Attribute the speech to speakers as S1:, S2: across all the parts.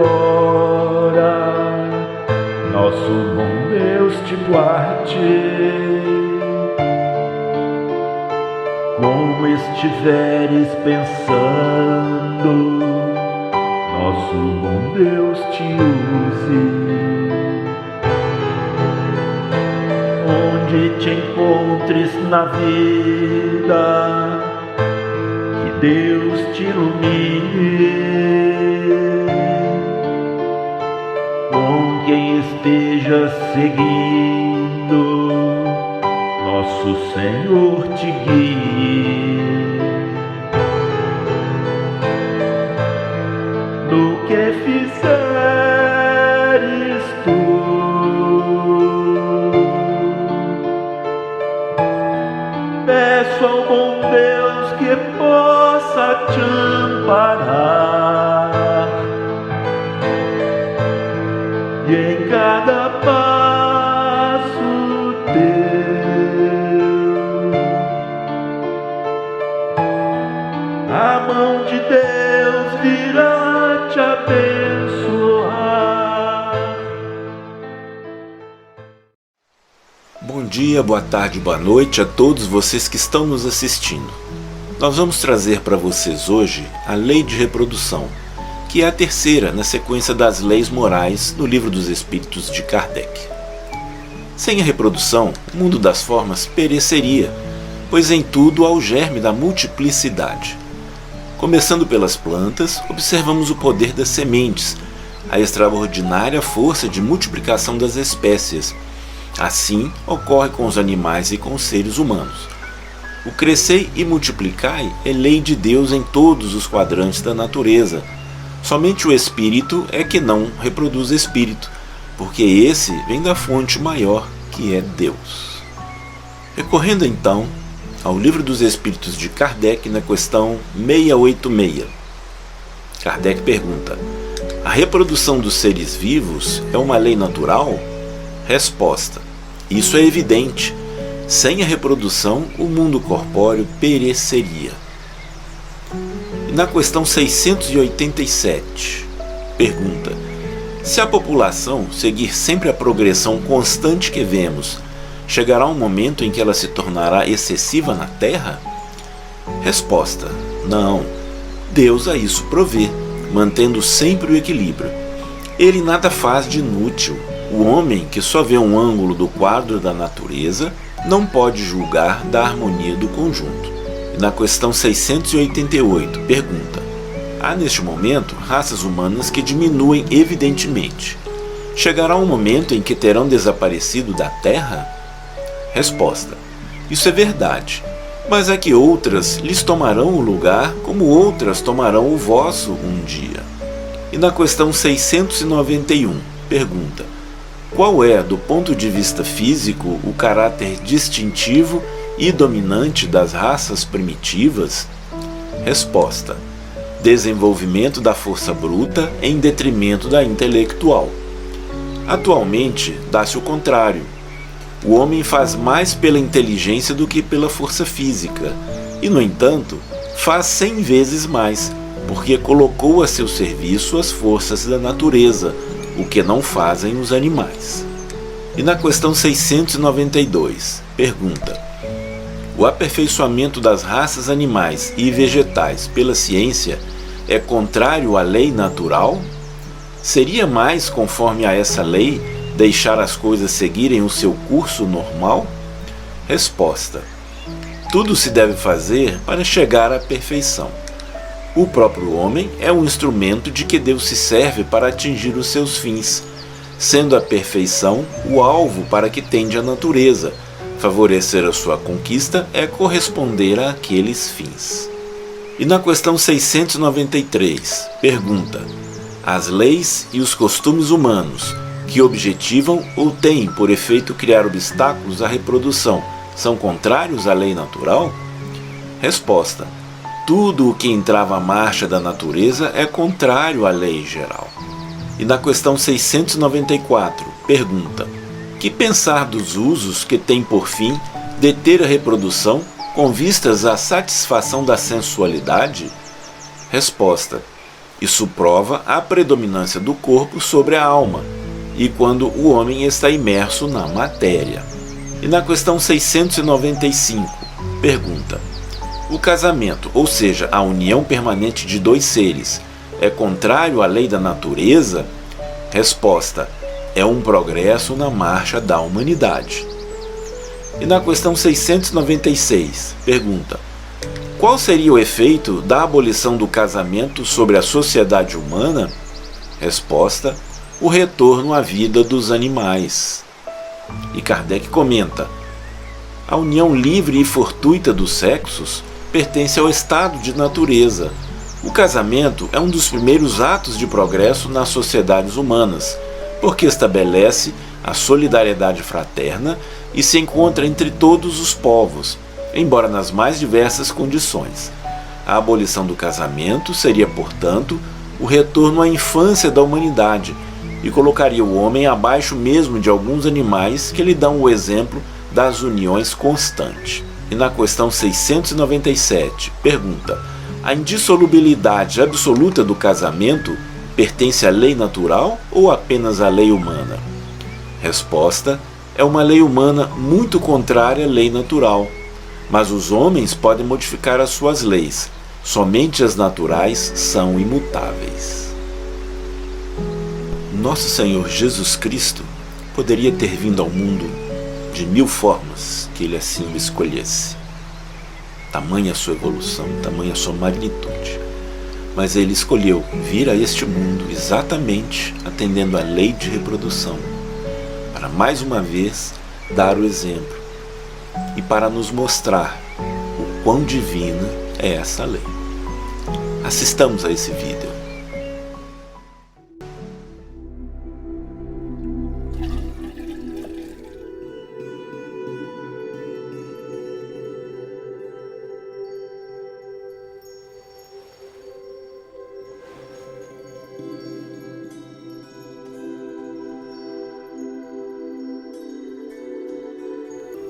S1: agora, nosso bom Deus te guarde. Como estiveres pensando, nosso bom Deus te use. Onde te encontres na vida, que Deus te ilumine. Com quem esteja seguindo, nosso Senhor te guie. No que fizeres tu, peço ao bom Deus que possa te amparar, e em cada passo teu a mão de Deus virá te abençoar.
S2: Bom dia, boa tarde, boa noite a todos vocês que estão nos assistindo. Nós vamos trazer para vocês hoje a Lei de Reprodução, que é a terceira na sequência das leis morais no Livro dos Espíritos de Kardec. Sem a reprodução, o mundo das formas pereceria, pois em tudo há o germe da multiplicidade. Começando pelas plantas, observamos o poder das sementes, a extraordinária força de multiplicação das espécies. Assim ocorre com os animais e com os seres humanos. O crescei e multiplicai é lei de Deus em todos os quadrantes da natureza. Somente o espírito é que não reproduz espírito, porque esse vem da fonte maior, que é Deus. Recorrendo então ao Livro dos Espíritos de Kardec, na questão 686. Kardec pergunta: a reprodução dos seres vivos é uma lei natural? Resposta: isso é evidente. Sem a reprodução, o mundo corpóreo pereceria. E na questão 687, pergunta: se a população seguir sempre a progressão constante que vemos, chegará um momento em que ela se tornará excessiva na Terra? Resposta: não. Deus a isso provê, mantendo sempre o equilíbrio. Ele nada faz de inútil. O homem, que só vê um ângulo do quadro da natureza, não pode julgar da harmonia do conjunto. E na questão 688, pergunta: há neste momento raças humanas que diminuem evidentemente. Chegará um momento em que terão desaparecido da Terra? Resposta: isso é verdade, mas é que outras lhes tomarão o lugar, como outras tomarão o vosso um dia. E na questão 691, pergunta: qual é, do ponto de vista físico, o caráter distintivo e dominante das raças primitivas? Resposta: desenvolvimento da força bruta em detrimento da intelectual. Atualmente, dá-se o contrário. O homem faz mais pela inteligência do que pela força física, e, no entanto, faz 100 vezes mais, porque colocou a seu serviço as forças da natureza, o que não fazem os animais. E na questão 692, pergunta: o aperfeiçoamento das raças animais e vegetais pela ciência é contrário à lei natural? Seria mais conforme a essa lei deixar as coisas seguirem o seu curso normal? Resposta: tudo se deve fazer para chegar à perfeição. O próprio homem é um instrumento de que Deus se serve para atingir os seus fins, sendo a perfeição o alvo para que tende a natureza. Favorecer a sua conquista é corresponder àqueles fins. E na questão 693, pergunta: as leis e os costumes humanos, que objetivam ou têm por efeito criar obstáculos à reprodução, são contrários à lei natural? Resposta: tudo o que entrava à marcha da natureza é contrário à lei geral. E na questão 694, pergunta: que pensar dos usos que tem por fim deter a reprodução com vistas à satisfação da sensualidade? Resposta: Isso prova a predominância do corpo sobre a alma, e quando o homem está imerso na matéria. E na questão 695, pergunta: o casamento, ou seja, a união permanente de dois seres, é contrário à lei da natureza? Resposta: é um progresso na marcha da humanidade. E na questão 696, pergunta: qual seria o efeito da abolição do casamento sobre a sociedade humana? Resposta: o retorno à vida dos animais. E Kardec comenta: a união livre e fortuita dos sexos pertence ao estado de natureza. O casamento é um dos primeiros atos de progresso nas sociedades humanas, porque estabelece a solidariedade fraterna e se encontra entre todos os povos, embora nas mais diversas condições. A abolição do casamento seria, portanto, o retorno à infância da humanidade e colocaria o homem abaixo mesmo de alguns animais que lhe dão o exemplo das uniões constantes. E na questão 697, pergunta: a indissolubilidade absoluta do casamento pertence à lei natural ou apenas à lei humana? Resposta: é uma lei humana muito contrária à lei natural. Mas os homens podem modificar as suas leis. Somente as naturais são imutáveis. Nosso Senhor Jesus Cristo poderia ter vindo ao mundo de 1000 formas que ele assim o escolhesse. Tamanha a sua evolução, tamanha a sua magnitude. Mas ele escolheu vir a este mundo exatamente atendendo à lei de reprodução, para mais uma vez dar o exemplo e para nos mostrar o quão divina é essa lei. Assistamos a esse vídeo.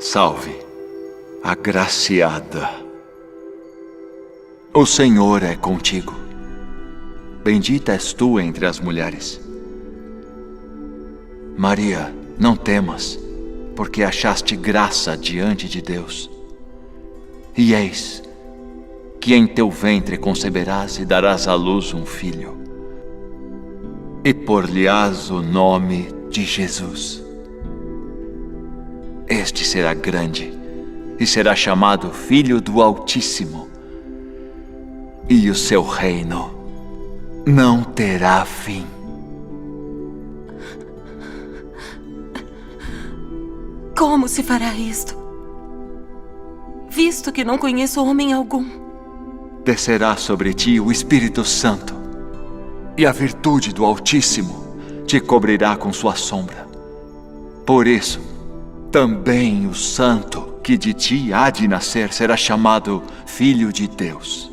S3: Salve, agraciada. O Senhor é contigo. Bendita és tu entre as mulheres. Maria, não temas, porque achaste graça diante de Deus. E eis que em teu ventre conceberás e darás à luz um filho, e por-lhe-ás o nome de Jesus. Este será grande e será chamado Filho do Altíssimo, e o seu reino não terá fim.
S4: Como se fará isto, visto que não conheço homem algum?
S3: Descerá sobre ti o Espírito Santo, e a virtude do Altíssimo te cobrirá com sua sombra. Por isso, também o santo que de ti há de nascer será chamado Filho de Deus.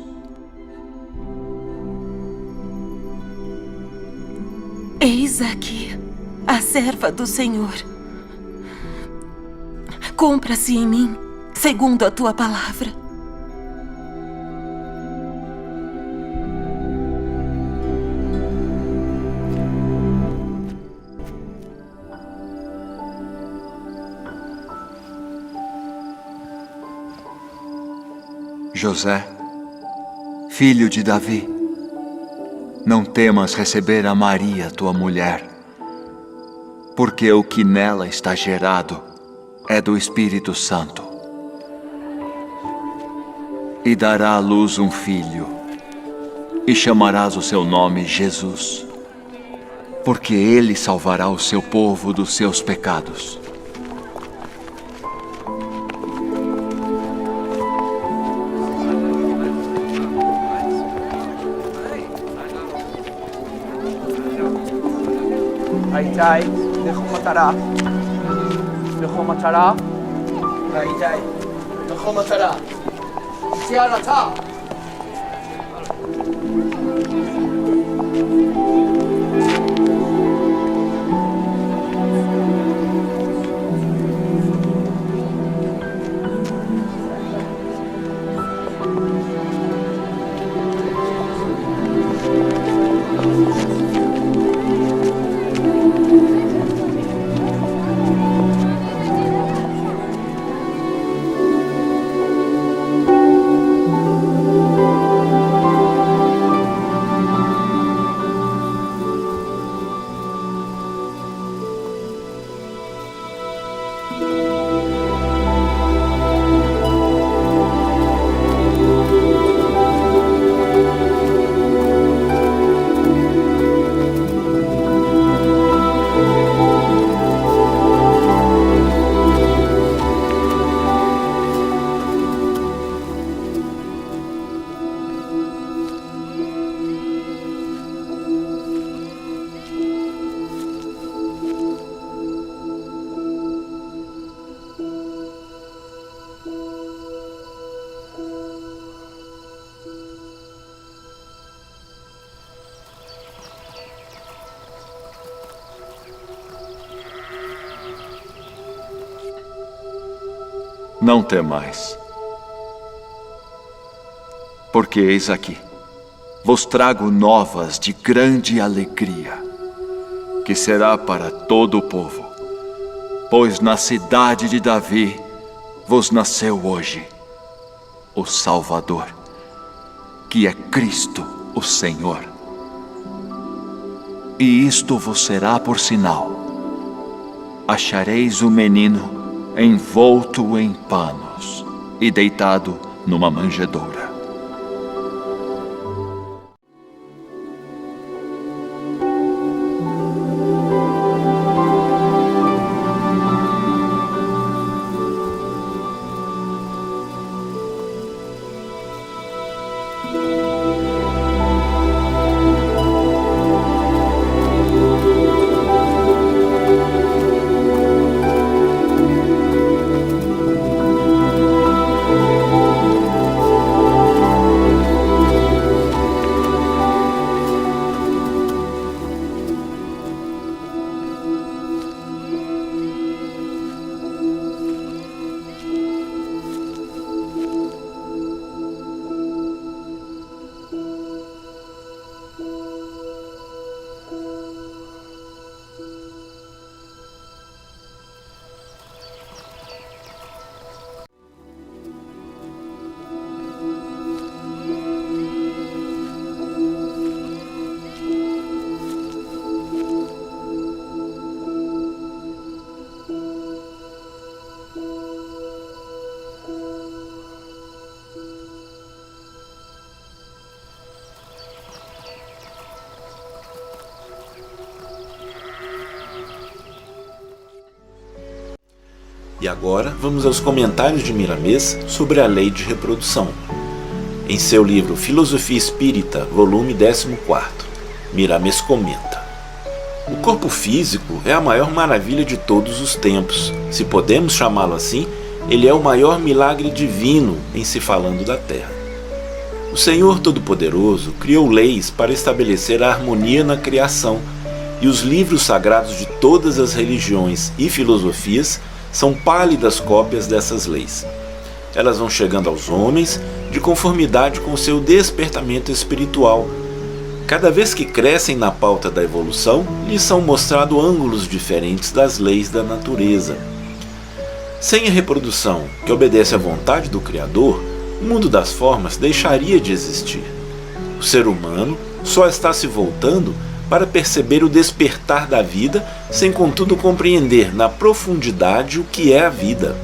S4: Eis aqui a serva do Senhor. Cumpra-se em mim, segundo a tua palavra.
S3: José, filho de Davi, não temas receber a Maria, tua mulher, porque o que nela está gerado é do Espírito Santo. E dará à luz um filho, e chamarás o seu nome Jesus, porque ele salvará o seu povo dos seus pecados.
S5: Aitai, Nechumatara, Nechumatara, Aitai, Nechumatara, Tialata.
S3: Não temais, porque eis aqui, vos trago novas de grande alegria, que será para todo o povo, pois na cidade de Davi vos nasceu hoje o Salvador, que é Cristo o Senhor. E isto vos será por sinal: achareis o menino envolto em panos e deitado numa manjedoura.
S2: E agora vamos aos comentários de Miramês sobre a lei de reprodução. Em seu livro Filosofia Espírita, volume 14, Miramês comenta: o corpo físico é a maior maravilha de todos os tempos. Se podemos chamá-lo assim, ele é o maior milagre divino em se falando da Terra. O Senhor Todo-Poderoso criou leis para estabelecer a harmonia na criação, e os livros sagrados de todas as religiões e filosofias são pálidas cópias dessas leis. Elas vão chegando aos homens de conformidade com seu despertamento espiritual. Cada vez que crescem na pauta da evolução, lhes são mostrados ângulos diferentes das leis da natureza. Sem a reprodução, que obedece à vontade do Criador, o mundo das formas deixaria de existir. O ser humano só está se voltando para perceber o despertar da vida, sem contudo compreender na profundidade o que é a vida.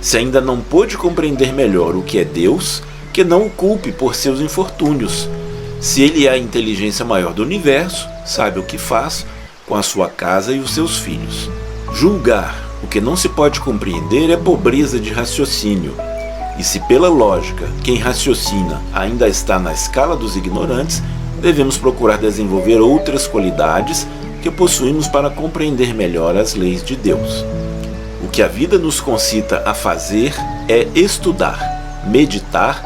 S2: Se ainda não pôde compreender melhor o que é Deus, que não o culpe por seus infortúnios. Se ele é a inteligência maior do universo, sabe o que faz com a sua casa e os seus filhos. Julgar o que não se pode compreender é pobreza de raciocínio. E se pela lógica quem raciocina ainda está na escala dos ignorantes, devemos procurar desenvolver outras qualidades que possuímos para compreender melhor as leis de Deus. O que a vida nos concita a fazer é estudar, meditar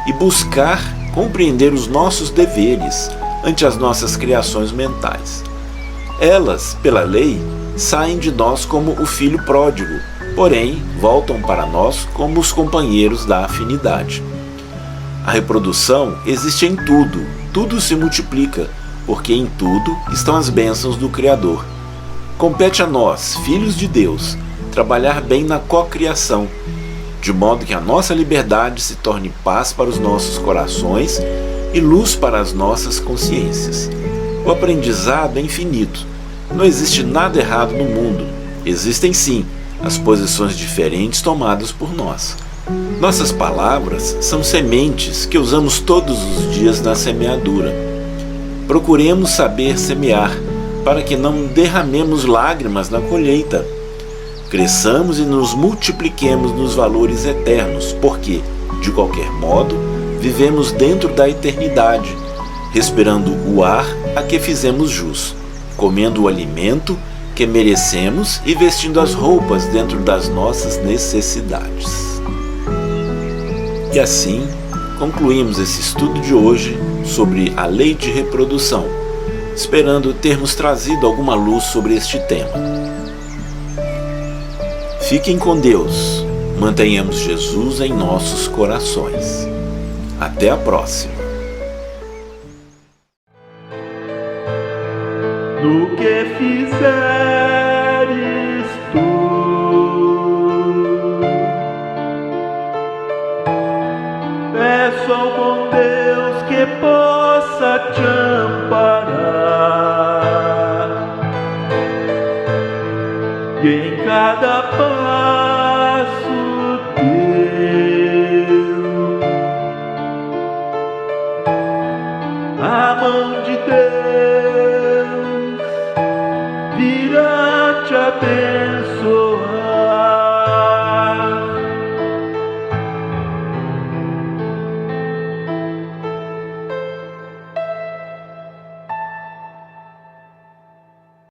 S2: e buscar compreender os nossos deveres ante as nossas criações mentais. Elas, pela lei, saem de nós como o filho pródigo, porém voltam para nós como os companheiros da afinidade. A reprodução existe em tudo, tudo se multiplica, porque em tudo estão as bênçãos do Criador. Compete a nós, filhos de Deus, trabalhar bem na cocriação, de modo que a nossa liberdade se torne paz para os nossos corações e luz para as nossas consciências. O aprendizado é infinito. Não existe nada errado no mundo. Existem sim as posições diferentes tomadas por nós. Nossas palavras são sementes que usamos todos os dias na semeadura. Procuremos saber semear, para que não derramemos lágrimas na colheita. Cresçamos e nos multipliquemos nos valores eternos, porque, de qualquer modo, vivemos dentro da eternidade, respirando o ar a que fizemos jus, comendo o alimento que merecemos e vestindo as roupas dentro das nossas necessidades. E assim, concluímos esse estudo de hoje sobre a lei de reprodução, esperando termos trazido alguma luz sobre este tema. Fiquem com Deus. mantenhamos Jesus em nossos corações. Até a próxima!
S1: No que fizeres tu, peço ao bom Deus que possa te amparar, e em cada passo teu a mão de Deus virá te abençoar.